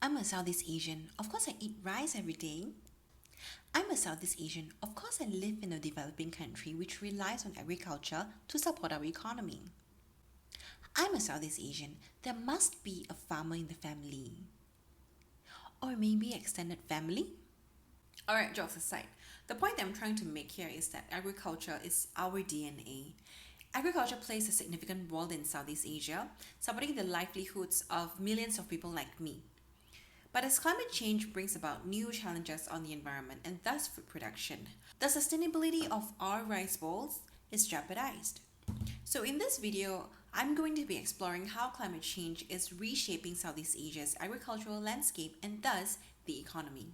I'm a Southeast Asian. Of course, I eat rice every day. I'm a Southeast Asian. Of course, I live in a developing country which relies on agriculture to support our economy. I'm a Southeast Asian. There must be a farmer in the family. Or maybe extended family? Alright, jokes aside, the point I'm trying to make here is that agriculture is our DNA. Agriculture plays a significant role in Southeast Asia, supporting the livelihoods of millions of people like me. But as climate change brings about new challenges on the environment and thus food production, the sustainability of our rice bowls is jeopardized. So in this video, I'm going to be exploring how climate change is reshaping Southeast Asia's agricultural landscape and thus the economy.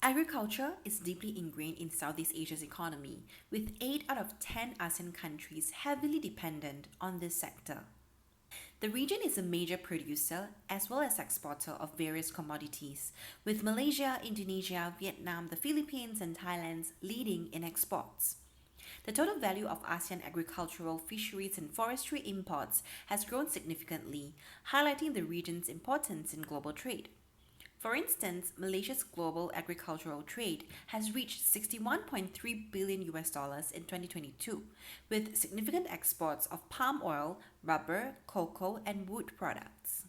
Agriculture is deeply ingrained in Southeast Asia's economy, with 8 out of 10 ASEAN countries heavily dependent on this sector. The region is a major producer as well as exporter of various commodities, with Malaysia, Indonesia, Vietnam, the Philippines, and Thailand leading in exports. The total value of ASEAN agricultural, fisheries, and forestry imports has grown significantly, highlighting the region's importance in global trade. For instance, Malaysia's global agricultural trade has reached 61.3 billion US dollars in 2022, with significant exports of palm oil, rubber, cocoa, and wood products.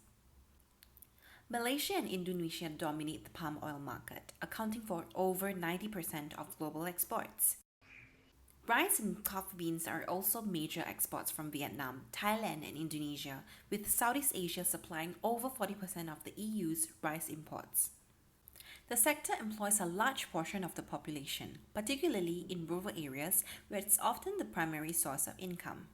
Malaysia and Indonesia dominate the palm oil market, accounting for over 90% of global exports. Rice and coffee beans are also major exports from Vietnam, Thailand, and Indonesia, with Southeast Asia supplying over 40% of the EU's rice imports. The sector employs a large portion of the population, particularly in rural areas where it's often the primary source of income.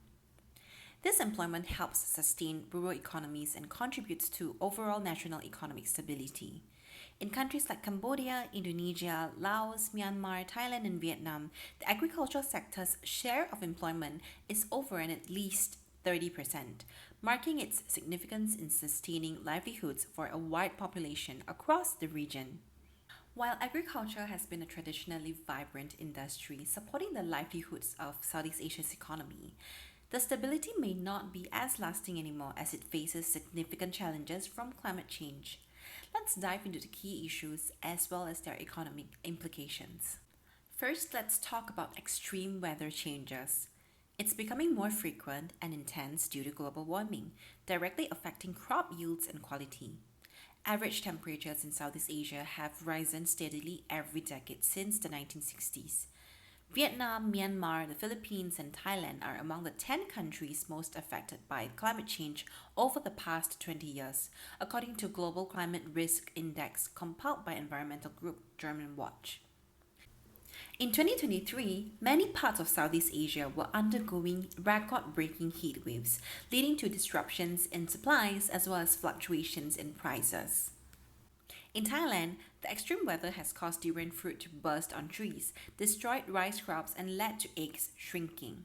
This employment helps sustain rural economies and contributes to overall national economic stability. In countries like Cambodia, Indonesia, Laos, Myanmar, Thailand, and Vietnam, the agricultural sector's share of employment is over and at least 30%, marking its significance in sustaining livelihoods for a wide population across the region. While agriculture has been a traditionally vibrant industry supporting the livelihoods of Southeast Asia's economy, the stability may not be as lasting anymore as it faces significant challenges from climate change. Let's dive into the key issues as well as their economic implications. First, let's talk about extreme weather changes. It's becoming more frequent and intense due to global warming, directly affecting crop yields and quality. Average temperatures in Southeast Asia have risen steadily every decade since the 1960s. Vietnam, Myanmar, the Philippines, and Thailand are among the 10 countries most affected by climate change over the past 20 years, according to Global Climate Risk Index compiled by environmental group German Watch. In 2023, many parts of Southeast Asia were undergoing record-breaking heat waves, leading to disruptions in supplies as well as fluctuations in prices. In Thailand, the extreme weather has caused durian fruit to burst on trees, destroyed rice crops, and led to eggs shrinking.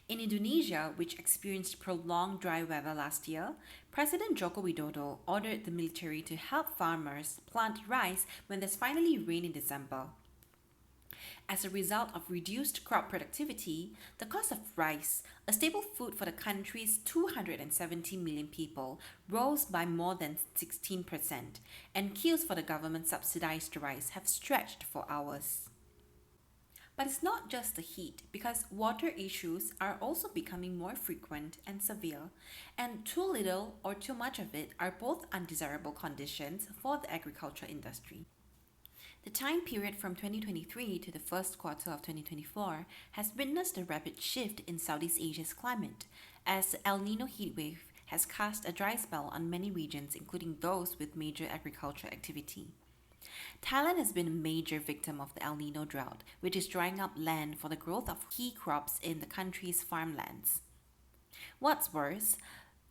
In Indonesia, which experienced prolonged dry weather last year, President Joko Widodo ordered the military to help farmers plant rice when there's finally rain in December. As a result of reduced crop productivity, the cost of rice, a staple food for the country's 270 million people, rose by more than 16%, and queues for the government subsidized rice have stretched for hours. But it's not just the heat, because water issues are also becoming more frequent and severe, and too little or too much of it are both undesirable conditions for the agriculture industry. The time period from 2023 to the first quarter of 2024 has witnessed a rapid shift in Southeast Asia's climate, as the El Nino heatwave has cast a dry spell on many regions, including those with major agriculture activity. Thailand has been a major victim of the El Nino drought, which is drying up land for the growth of key crops in the country's farmlands. What's worse,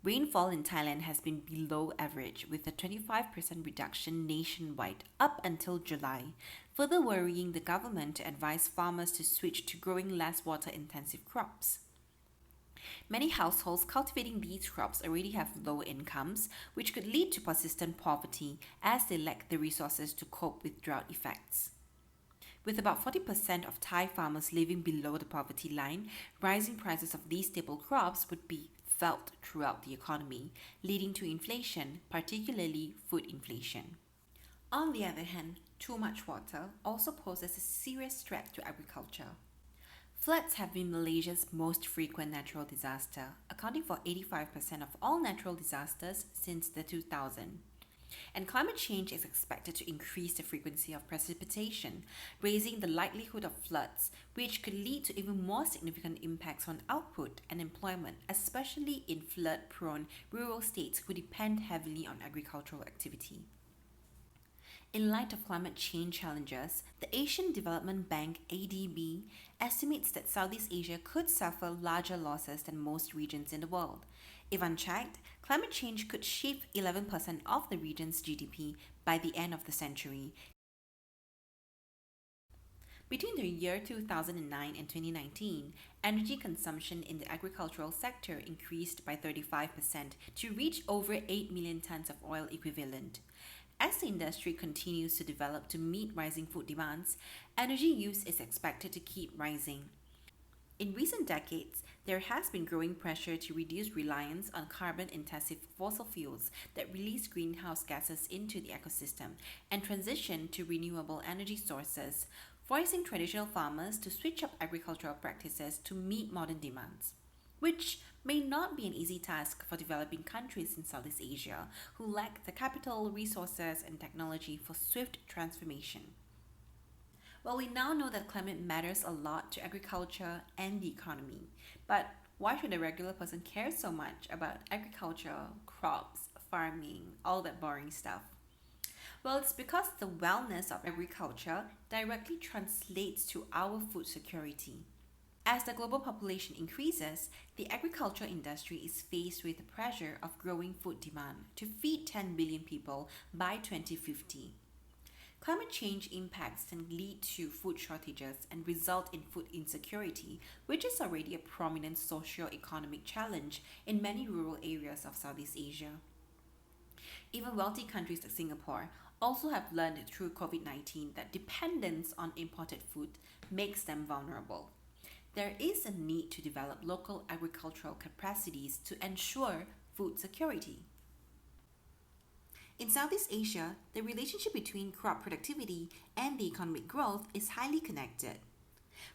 rainfall in Thailand has been below average, with a 25% reduction nationwide up until July, further worrying the government to advise farmers to switch to growing less water-intensive crops. Many households cultivating these crops already have low incomes, which could lead to persistent poverty as they lack the resources to cope with drought effects. With about 40% of Thai farmers living below the poverty line, rising prices of these staple crops would be felt throughout the economy, leading to inflation, particularly food inflation. On the other hand, too much water also poses a serious threat to agriculture. Floods have been Malaysia's most frequent natural disaster, accounting for 85% of all natural disasters since the 2000s. And climate change is expected to increase the frequency of precipitation, raising the likelihood of floods, which could lead to even more significant impacts on output and employment, especially in flood-prone rural states who depend heavily on agricultural activity. In light of climate change challenges, the Asian Development Bank (ADB) estimates that Southeast Asia could suffer larger losses than most regions in the world. If unchecked, climate change could shift 11% of the region's GDP by the end of the century. Between the year 2009 and 2019, energy consumption in the agricultural sector increased by 35% to reach over 8 million tons of oil equivalent. As the industry continues to develop to meet rising food demands, energy use is expected to keep rising. In recent decades, there has been growing pressure to reduce reliance on carbon-intensive fossil fuels that release greenhouse gases into the ecosystem and transition to renewable energy sources, forcing traditional farmers to switch up agricultural practices to meet modern demands, which may not be an easy task for developing countries in Southeast Asia who lack the capital, resources, and technology for swift transformation. Well, we now know that climate matters a lot to agriculture and the economy, but why should a regular person care so much about agriculture, crops, farming, all that boring stuff? Well, it's because the wellness of agriculture directly translates to our food security. As the global population increases, the agriculture industry is faced with the pressure of growing food demand to feed 10 billion people by 2050. Climate change impacts can lead to food shortages and result in food insecurity, which is already a prominent socio-economic challenge in many rural areas of Southeast Asia. Even wealthy countries like Singapore also have learned through COVID-19 that dependence on imported food makes them vulnerable. There is a need to develop local agricultural capacities to ensure food security. In Southeast Asia, the relationship between crop productivity and the economic growth is highly connected.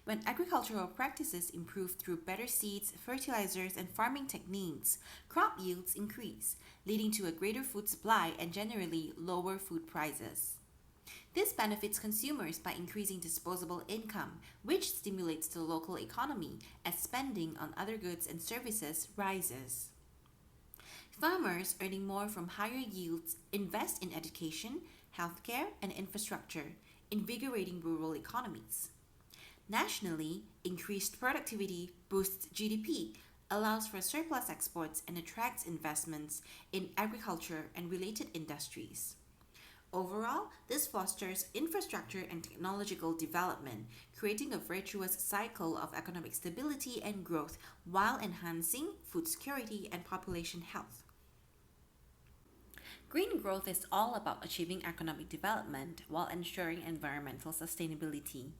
When agricultural practices improve through better seeds, fertilizers, and farming techniques, crop yields increase, leading to a greater food supply and generally lower food prices. This benefits consumers by increasing disposable income, which stimulates the local economy as spending on other goods and services rises. Farmers earning more from higher yields invest in education, healthcare, and infrastructure, invigorating rural economies. Nationally, increased productivity boosts GDP, allows for surplus exports, and attracts investments in agriculture and related industries. Overall, this fosters infrastructure and technological development, creating a virtuous cycle of economic stability and growth while enhancing food security and population health. Green growth is all about achieving economic development while ensuring environmental sustainability.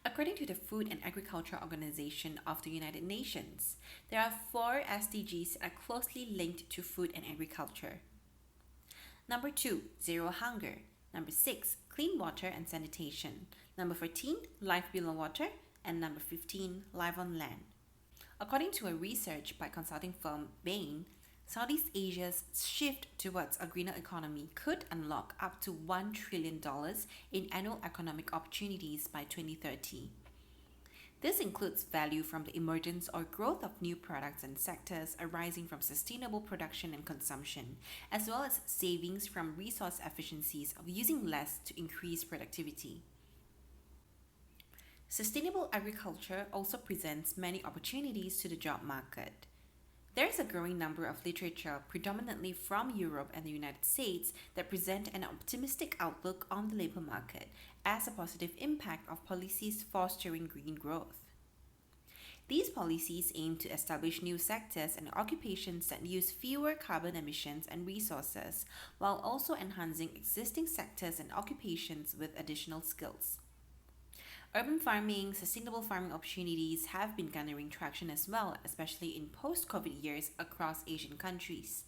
According to the Food and Agriculture Organization of the United Nations, there are 4 SDGs that are closely linked to food and agriculture. Number 2, zero hunger. Number 6, clean water and sanitation. Number 14, life below water. And number 15, life on land. According to a research by consulting firm Bain, Southeast Asia's shift towards a greener economy could unlock up to $1 trillion in annual economic opportunities by 2030. This includes value from the emergence or growth of new products and sectors arising from sustainable production and consumption, as well as savings from resource efficiencies of using less to increase productivity. Sustainable agriculture also presents many opportunities to the job market. There is a growing number of literature, predominantly from Europe and the United States, that present an optimistic outlook on the labor market as a positive impact of policies fostering green growth. These policies aim to establish new sectors and occupations that use fewer carbon emissions and resources, while also enhancing existing sectors and occupations with additional skills. Urban farming, sustainable farming opportunities have been garnering traction as well, especially in post COVID years across Asian countries.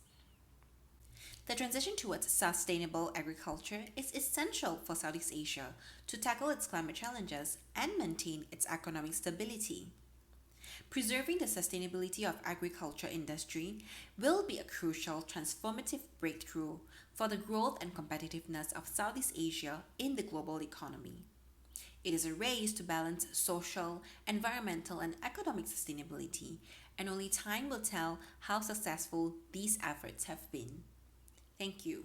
The transition towards sustainable agriculture is essential for Southeast Asia to tackle its climate challenges and maintain its economic stability. Preserving the sustainability of agriculture industry will be a crucial transformative breakthrough for the growth and competitiveness of Southeast Asia in the global economy. It is a race to balance social, environmental, and economic sustainability, and only time will tell how successful these efforts have been. Thank you.